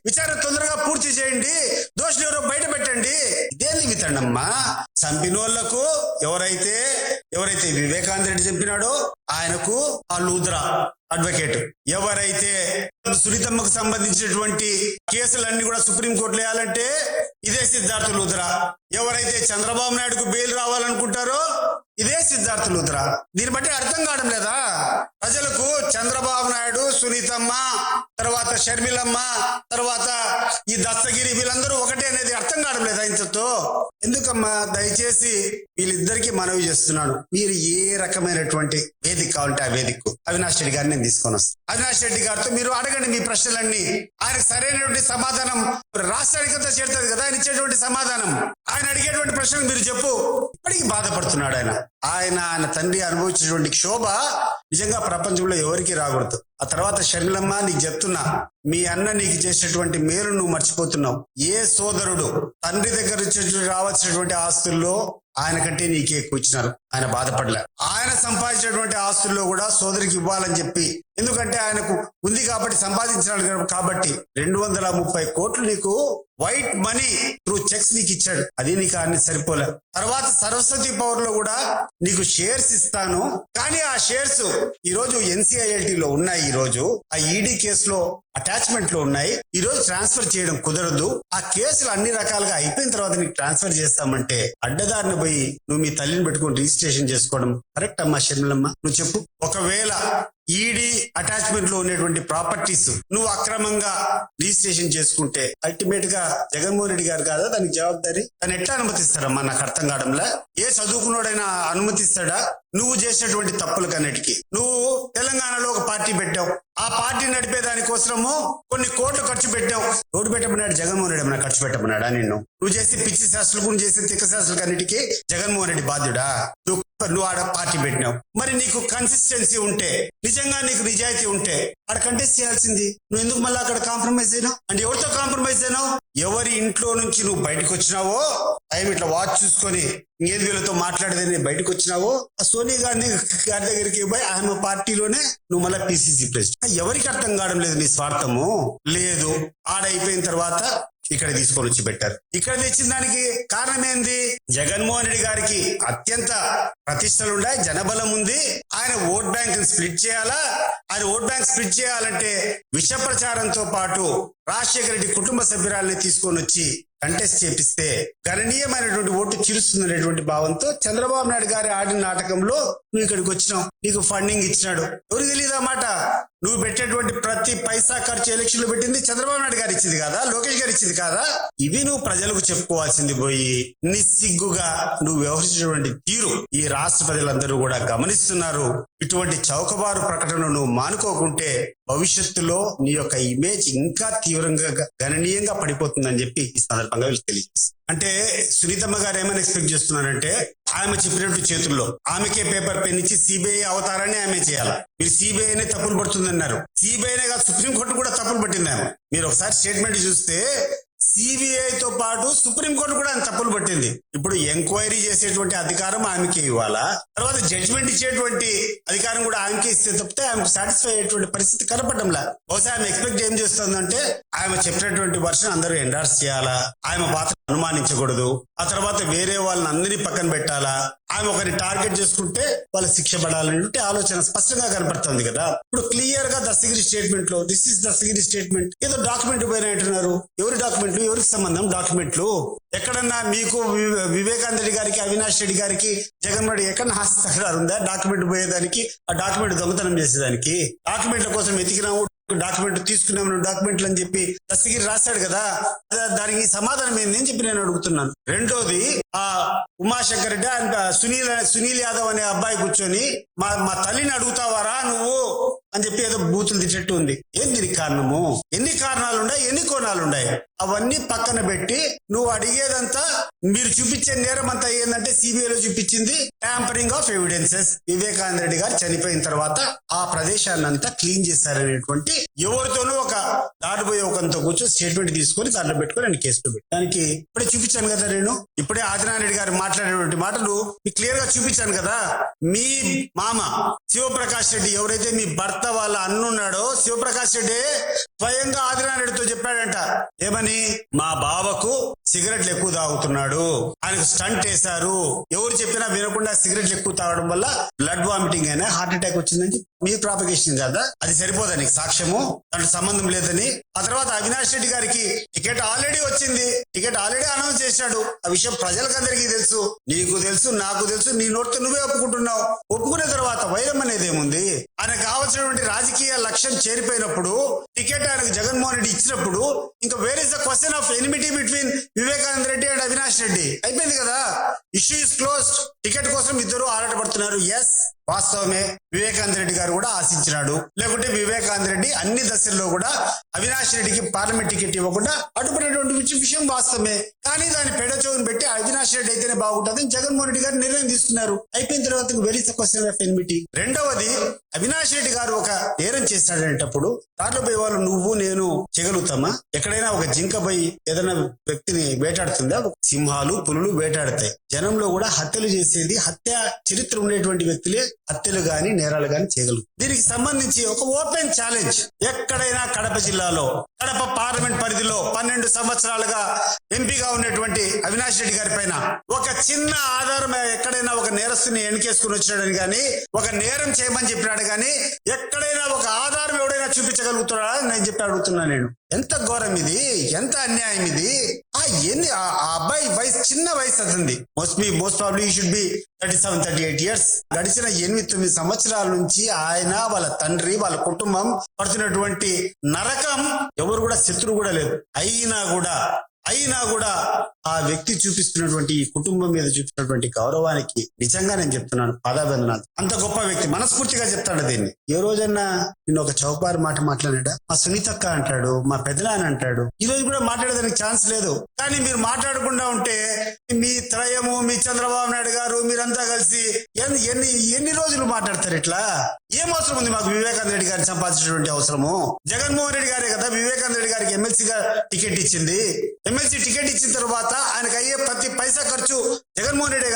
A: విచారణ తొందరగా పూర్తి చేయండి, దోషులు ఎవరో బయట పెట్టండి. ఇదేంది వితండమ్మా? చంపినోళ్లకు ఎవరైతే వివేకానంద రెడ్డి చంపినాడో ఆయనకు ఆ లూద్రా అడ్వకేట్, ఎవరైతే సునీతమ్మకు సంబంధించినటువంటి కేసులన్నీ కూడా సుప్రీంకోర్టులో వేయాలంటే ఇదే సిద్ధార్థ లూద్రా, ఎవరైతే చంద్రబాబు నాయుడుకు బెయిల్ రావాలనుకుంటారో ఇదే సిద్ధార్థ లూద్రా. దీన్ని బట్టి అర్థం కావడం లేదా ప్రజలకు? చంద్రబాబు నాయుడు, సునీతమ్మ, తర్వాత షర్మిలమ్మ, తర్వాత ఈ దస్తగిరి, వీళ్ళందరూ ఒకటే అనేది అర్థం కావడం లేదా ఇంతతో? ఎందుకమ్మా? దయచేసి వీళ్ళిద్దరికీ మనవి చేస్తున్నాను, మీరు ఏ రకమైనటువంటి వేదిక కావాలంటే ఆ వేదికకు అవినాష్ రెడ్డి గారిని నేను తీసుకొని వస్తాను. అవినాష్ రెడ్డి గారితో మీరు అడగండి మీ ప్రశ్నలన్నీ, ఆయనకు సరైనటువంటి సమాధానం రాష్ట్రానికి అంతా చేరుతుంది కదా ఆయన ఇచ్చేటువంటి సమాధానం. ఆయన అడిగేటువంటి ప్రశ్నలు మీరు చెప్పు. ఇప్పటికీ బాధపడుతున్నాడు ఆయన తండ్రి అనుభవించినటువంటి క్షోభ నిజంగా ప్రపంచంలో ఎవరికి రాకూడదు. ఆ తర్వాత షర్మిలమ్మ, నీకు చెప్తున్నా, మీ అన్న నీకు చేసేటువంటి మేలు నువ్వు మర్చిపోతున్నావు. ఏ సోదరుడు తండ్రి దగ్గర నుంచి రావాల్సినటువంటి ఆస్తుల్లో ఆయన కంటే నీకే ఎక్కువ ఇచ్చినారు, ఆయన బాధపడలే. ఆయన సంపాదించినటువంటి ఆస్తుల్లో కూడా సోదరికి ఇవ్వాలని చెప్పి, ఎందుకంటే ఆయనకు ఉంది కాబట్టి సంపాదించినాడు కాబట్టి 230 కోట్లు నీకు వైట్ మనీ త్రూ చెక్స్ నీకు ఇచ్చాడు. అది నీకు అన్ని సరిపోలే. తర్వాత సరస్వతి పవర్ లో కూడా నీకు షేర్స్ ఇస్తాను, కానీ ఆ షేర్స్ ఈ రోజు NCILT లో ఉన్నాయి, ఈ రోజు ఆ ED కేసులో అటాచ్మెంట్ లో ఉన్నాయి, ఈ రోజు ట్రాన్స్ఫర్ చేయడం కుదరదు. ఆ కేసులు అన్ని రకాలుగా అయిపోయిన తర్వాత నీకు ట్రాన్స్ఫర్ చేస్తామంటే అడ్డదారిని పోయి నువ్వు మీ తల్లిని పెట్టుకొని రిజిస్ట్రేషన్ చేసుకోవడం కరెక్ట్ అమ్మా షర్మిలమ్మ? నువ్వు చెప్పు. ఒకవేళ ED అటాచ్మెంట్ లో ఉన్నటువంటి ప్రాపర్టీస్ నువ్వు అక్రమంగా రిజిస్ట్రేషన్ చేసుకుంటే అల్టిమేట్ గా జగన్మోహన్ రెడ్డి గారు కాదా దానికి జవాబారి? తను ఎట్లా అనుమతిస్తాడమ్మా? నాకు అర్థం కావడంలా. ఏ చదువుకున్నాడైనా అనుమతిస్తాడా? నువ్వు చేసినటువంటి తప్పులకన్నిటికీ నువ్వు తెలంగాణలో ఒక పార్టీ పెట్టావు, ఆ పార్టీ నడిపే దానికోసము కొన్ని కోట్లు ఖర్చు పెట్టావు. రోడ్డు పెట్టమన్నాడు జగన్మోహన్ రెడ్డి, ఏమన్నా ఖర్చు పెట్టమన్నాడా నిన్ను? నువ్వు చేసి పిచ్చి శాస్త్రులు కూడా చేసి తిక్క శాస్త్రులకు అన్నిటికీ జగన్మోహన్ రెడ్డి బాధ్యుడా? నువ్వు ఆడ పార్టీ పెట్టినావు. మరి నీకు కన్సిస్టెన్సీ ఉంటే, నిజంగా నీకు నిజాయితీ ఉంటే ఆడ కంటెస్ట్ చేయాల్సింది. నువ్వు ఎందుకు మళ్ళీ అక్కడ కాంప్రమైజ్ అయినావు? అంటే ఎవరితో కాంప్రమైజ్ అయినావు? ఎవరి ఇంట్లో నుంచి నువ్వు బయటకు వచ్చినావో, టైం ఇట్లా వాచ్ చూసుకొని ఇంకేది వీళ్ళతో మాట్లాడేది బయటకు వచ్చినావో, ఆ సోనియా గాంధీ గారి దగ్గరికి పోయి ఆమె పార్టీలోనే నువ్వు మళ్ళీ PCC ప్రెసిడెంట్. ఎవరికి అర్థం కావడం లేదు నీ స్వార్థము? లేదు. ఆడైపోయిన తర్వాత ఇక్కడ తీసుకొని వచ్చి పెట్టారు. ఇక్కడ తెచ్చిన దానికి కారణం ఏంది? జగన్మోహన్ రెడ్డి గారికి అత్యంత ప్రతిష్టలున్నాయి, జనబలం ఉంది, ఆయన ఓట్ బ్యాంక్ స్ప్లిట్ చేయాలా. ఆయన ఓట్ బ్యాంక్ స్ప్లిట్ చేయాలంటే విష ప్రచారంతో పాటు రాజశేఖర రెడ్డి కుటుంబ సభ్యురాలని తీసుకొని వచ్చి కంటెస్ట్ చేపిస్తే గణనీయమైనటువంటి ఓటు చిరుస్తుందనేటువంటి భావంతో చంద్రబాబు నాయుడు గారి ఆడిన నాటకంలో నువ్వు ఇక్కడికి వచ్చినావు, నీకు ఫండింగ్ ఇచ్చినాడు. ఎవరికి తెలియదు అన్నమాట. నువ్వు పెట్టేటువంటి ప్రతి పైసా ఖర్చు ఎలక్షన్ లో పెట్టింది చంద్రబాబు నాయుడు గారు ఇచ్చింది కాదా, లోకేష్ గారు ఇచ్చింది కాదా? ఇవి నువ్వు ప్రజలకు చెప్పుకోవాల్సింది పోయి నిస్సిగ్గుగా నువ్వు వ్యవహరించినటువంటి తీరు ఈ రాష్ట్ర ప్రజలందరూ కూడా గమనిస్తున్నారు. ఇటువంటి చౌకబారు ప్రకటనను నువ్వు మానుకోకుంటే భవిష్యత్తులో నీ యొక్క ఇమేజ్ ఇంకా తీవ్రంగా గణనీయంగా పడిపోతుందని చెప్పి ఈ సందర్భంగా వీళ్ళు తెలియజేస్తారు. అంటే సునీతమ్మ గారు ఏమైనా ఎక్స్పెక్ట్ చేస్తున్నారంటే ఆమె చెప్పినట్టు చేతుల్లో ఆమెకే పేపర్ పెన్ ఇచ్చి సిబిఐ అవతారాన్ని ఆమె చేయాలి. మీరు సిబిఐనే తప్పులు పడుతుందన్నారు. సిబిఐనే కాదు, సుప్రీంకోర్టు కూడా తప్పులు పట్టింది ఆమె. మీరు ఒకసారి స్టేట్మెంట్ చూస్తే సిబిఐతో పాటు సుప్రీంకోర్టు కూడా ఆయన తప్పులు పట్టింది. ఇప్పుడు ఎంక్వైరీ చేసేటువంటి అధికారం ఆమెకి ఇవ్వాలా, తర్వాత జడ్జిమెంట్ ఇచ్చేటువంటి అధికారం కూడా ఆమెకి ఇస్తే తప్పితే ఆమెకు సాటిస్ఫై అయ్యేటువంటి పరిస్థితి కనపడంలా. బహుశా ఆమె ఎక్స్పెక్ట్ ఏం చేస్తుందంటే ఆమె చెప్పినటువంటి వర్షన్ అందరూ ఎండార్స్ చేయాలా, ఆమె పాత్ర అనుమానించకూడదు, ఆ తర్వాత వేరే వాళ్ళని అందరినీ పక్కన పెట్టాలా, ఆమె ఒకరిని టార్గెట్ చేసుకుంటే వాళ్ళ శిక్ష పడాలనేటువంటి ఆలోచన స్పష్టంగా కనపడుతుంది కదా. ఇప్పుడు క్లియర్ గా దస్తగిరి స్టేట్మెంట్ లో దిస్ ఇస్ దస్తగిరి స్టేట్మెంట్, ఏదో డాక్యుమెంట్ పైన అంటున్నారు. ఎవరి డాక్యుమెంట్లు, ఎవరికి సంబంధం డాక్యుమెంట్లు? ఎక్కడన్నా మీకు వివేకానంద రెడ్డి గారికి, అవినాష్ రెడ్డి గారికి, జగన్మోహన్ రెడ్డి ఎక్కడన్నా హస్తక్షరాలు ఉందా డాక్యుమెంట్ పోయేదానికి, ఆ డాక్యుమెంట్ దొంగతనం చేసేదానికి? డాక్యుమెంట్ల కోసం వెతికినాము, డాక్యుమెంట్ తీసుకున్నాము యాక్యుమెంట్లు అని చెప్పి దస్తగిరి రాశాడు కదా, దానికి సమాధానం ఏంది అని చెప్పి నేను అడుగుతున్నాను. రెండోది, ఆ ఉమాశంకర్ రెడ్డి అండ్ సునీల్ యాదవ్ అనే అబ్బాయి కూర్చొని మా తల్లిని అడుగుతావారా నువ్వు అని చెప్పి ఏదో బూతులు తిట్టట్టు ఉంది. ఏం దీనికి కారణము? ఎన్ని కారణాలు ఉన్నాయి, ఎన్ని కోణాలు ఉన్నాయి? అవన్నీ పక్కన పెట్టి నువ్వు అడిగేదంతా మీరు చూపించే నేరం అంతా ఏంటంటే సిబిఐలో చూపించింది tampering of evidences. Vivekananda Reddy గారు చనిపోయిన తర్వాత ఆ ప్రదేశాన్ని అంతా క్లీన్ చేశారనేటువంటి ఎవరితోనూ ఒక దాడిపోయే ఒకంతో కూర్చొని స్టేట్మెంట్ తీసుకొని దాంట్లో పెట్టుకొని నేను కేసులో పెట్టి దానికి ఇప్పుడే చూపించాను కదా. నేను ఇప్పుడే ఆదినారాయణ రెడ్డి గారు మాట్లాడేటువంటి మాటలు మీకు క్లియర్ గా చూపించాను కదా. మీ మామ శివప్రకాష్ రెడ్డి, ఎవరైతే మీ భర్త వాళ్ళ అన్నున్నాడో శివప్రకాష్ రెడ్డి స్వయంగా ఆదినారాయణ రెడ్డితో చెప్పాడంట. ఏమని? మా బావకు సిగరెట్లు ఎక్కువ తాగుతున్నాడు, ఆయనకు స్టంట్ వేశారు, ఎవరు చెప్పినా వినకుండా సిగరెట్లు ఎక్కువ తాగడం వల్ల బ్లడ్ వామిటింగ్ అయినా హార్ట్ అటాక్ వచ్చిందని మీ ప్రాపగేషన్ కదా. అది సరిపోదా నీకు సాక్ష్యము? దాంట్లో సంబంధం లేదని. ఆ తర్వాత అవినాష్ రెడ్డి గారికి టికెట్ ఆల్రెడీ వచ్చింది, టికెట్ ఆల్రెడీ అనౌన్స్ చేశాడు. ఆ విషయం ప్రజలకందరికీ తెలుసు, నీకు తెలుసు, నాకు తెలుసు, నీ నోటితో నువ్వే ఒప్పుకుంటున్నావు. ఒప్పుకునే తర్వాత వైరం అనేది ఏముంది? ఆయనకు కావాల్సినటువంటి రాజకీయ లక్ష్యం చేరిపోయినప్పుడు టికెట్ ఆయనకు జగన్మోహన్ రెడ్డి ఇచ్చినప్పుడు ఇంకా where is the question of enmity between Vivekananda Reddy and Avinash Reddy? అయిపోయింది కదా, ఇష్యూ ఇస్ క్లోజ్డ్. టికెట్ కోసం ఇద్దరు ఆరాటపడుతున్నారు. ఎస్, వాస్తవమే, వివేకానంద రెడ్డి గారు కూడా ఆశించినాడు. లేకుంటే వివేకానంద రెడ్డి అన్ని దశల్లో కూడా అవినాష్ రెడ్డికి పార్లమెంట్ టికెట్ ఇవ్వకుండా అడ్డుపడినటువంటి విషయం వాస్తవమే. కానీ దాన్ని పెడచోని పెట్టి అవినాష్ రెడ్డి అయితేనే బాగుంటుంది జగన్మోహన్ రెడ్డి గారు నిర్ణయం తీసుకున్నారు. అయిపోయిన తర్వాత వెరీ క్వశ్చన్ ఆఫ్ ఎనిమిటీ. రెండవది, అవినాష్ రెడ్డి గారు ఒక నేరం చేస్తాడనేటప్పుడు దాంట్లో పోయి వాళ్ళు నువ్వు నేను చేయగలుగుతామా? ఎక్కడైనా ఒక జింక పోయి ఏదైనా వ్యక్తిని వేటాడుతుందా? సింహాలు, పులులు వేటాడతాయి. జనంలో కూడా హత్యలు చేసేది, హత్య చరిత్ర ఉండేటువంటి వ్యక్తులే హత్యలు గాని నేరాలు గాని చేయగలరు. దీనికి సంబంధించి ఒక ఓపెన్ ఛాలెంజ్, ఎక్కడైనా కడప జిల్లాలో కడప పార్లమెంట్ పరిధిలో 12 సంవత్సరాలుగా ఎంపీగా ఉన్నటువంటి అవినాష్ రెడ్డి గారి పైన ఒక చిన్న ఆధారం, ఎక్కడైనా ఒక నేరస్తుని ఎన్నికేసుకుని వచ్చాడని గాని, ఒక నేరం చేయమని చెప్పినాడు గాని, ఎక్కడైనా ఒక ఆధారం ఎవడైనా చూపించగలుగుతున్నాడా నేను చెప్పి అడుగుతున్నా నేను. ఎంత ఘోరం ఇది, ఎంత అన్యాయం ఇది. ఆ అబ్బాయి వయసు, చిన్న వయసు అతనిది. Most probably should be 37-38 years. గడిచిన 8-9 సంవత్సరాల నుంచి ఆయన, వాళ్ళ తండ్రి, వాళ్ళ కుటుంబం పడుతున్నటువంటి నరకం ఎవరు కూడా శత్రువు కూడా లేదు. అయినా కూడా ఆ వ్యక్తి చూపిస్తున్నటువంటి ఈ కుటుంబం మీద చూపిస్తున్నటువంటి గౌరవానికి నిజంగా నేను చెప్తున్నాను పాదాభివందనాలు. అంత గొప్ప వ్యక్తి మనస్ఫూర్తిగా చెప్తాడు దీన్ని. ఏ రోజన్నా నేను ఒక చౌపారు మాట మాట్లాడాడా? మా సునీతక్క అంటాడు, మా పెద్దనాన్న అంటాడు. ఈ రోజు కూడా మాట్లాడేదానికి ఛాన్స్ లేదు. కానీ మీరు మాట్లాడకుండా ఉంటే మీ త్రయము, మీ చంద్రబాబు నాయుడు గారు, మీరంతా కలిసి ఎన్ని రోజులు మాట్లాడతారు ఇట్లా? ఏం అవసరం ఉంది మాకు వివేకానంద రెడ్డి గారిని సంపాదించినటువంటి అవసరము? జగన్మోహన్ రెడ్డి గారే కదా వివేకానంద రెడ్డి గారికి ఎమ్మెల్సీగా టికెట్ ఇచ్చింది. ఎమ్మెల్సీ టికెట్ ఇచ్చిన తర్వాత ఆయనకు అయ్యే ప్రతి పైసా ఖర్చు జగన్మోహన్ రెడ్డి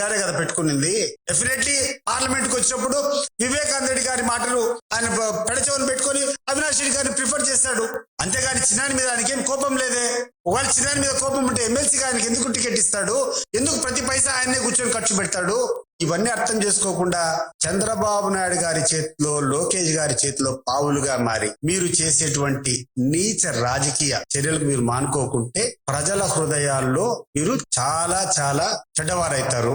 A: గారే కదా పెట్టుకునింది. డెఫినెట్లీ పార్లమెంట్ కి వచ్చినప్పుడు వివేకానంద రెడ్డి గారి మాటలు ఆయన పెడచవని పెట్టుకొని అవినాష్ రెడ్డి గారిని ప్రిఫర్ చేశాడు. అంతేగాని చిన్నాని మీద ఆయనకేం కోపం లేదే. ఒకవేళ చిన్నారి మీద కోపం ఉంటే ఎమ్మెల్సీగా ఆయనకి ఎందుకు టికెట్ ఇస్తాడు? ఎందుకు ప్రతి పైసా ఆయన్నే కూర్చొని ఖర్చు పెడతాడు? ఇవన్నీ అర్థం చేసుకోకుండా చంద్రబాబు నాయుడు గారి చేతిలో, లోకేష్ గారి చేతిలో పావులుగా మారి మీరు చేసేటువంటి నీచ రాజకీయ చర్యలకు మీరు మానుకోకుంటే ప్రజల హృదయాల్లో మీరు చాలా చాలా చెడ్డవారైతారు.